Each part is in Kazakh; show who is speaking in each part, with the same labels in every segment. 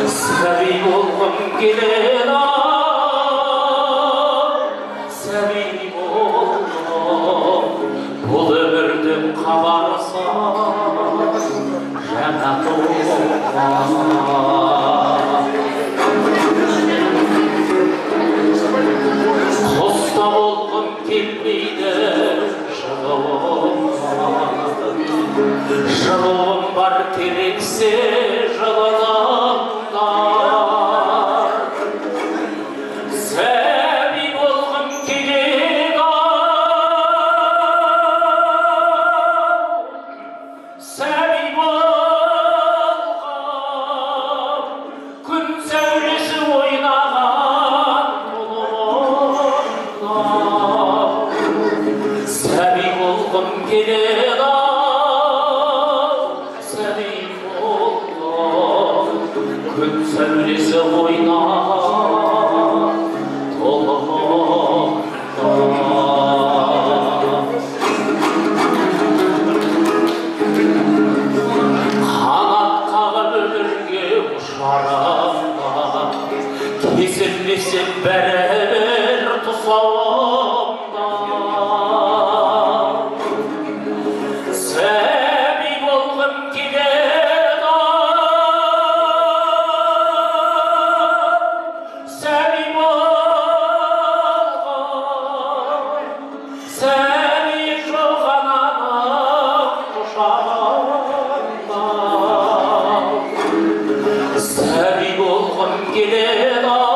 Speaker 1: Sevi oldum gelena, sevi oldum. Bu ömürdüm kabarsa, cennet olmaz. Kosta oldum kimliğine, Жалом бар керексе жаланамдар. Сәби болғым келеді-ау, сәби болғым, күн сәулесі ойнаған мұнымда. Сәби болғым келеді-ау, күн сәулесі ойнаған толықта. Қанат қағып өмірге ұшарымда, кесілмесем бәрібір тұсауымда. Сәби болғым келеді, Сәби болғым келеді-ау,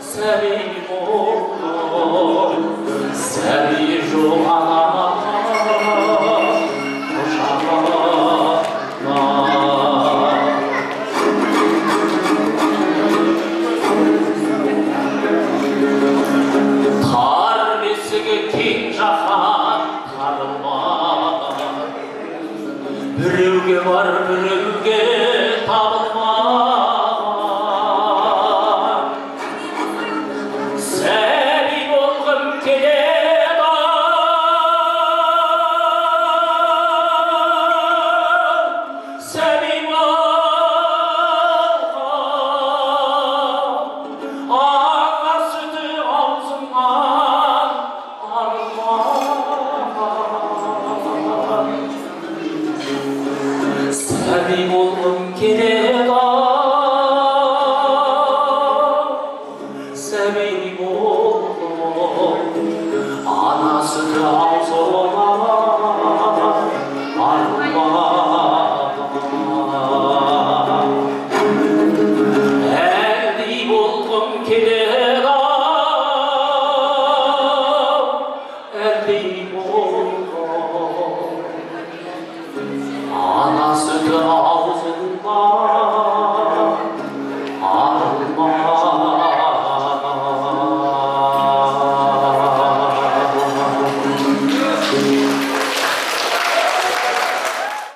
Speaker 1: сәби болғым, сәби жоқ анам құшағына. Тар бесігі кең жаһан тарылмаған, біреуге бар біреуге табылмаған. Сәби болғым келеді-ау, сәби болғым, ана сүті аузымнан арылмаған. Сәби болғым келеді-ау, сәби болғым, ана сүті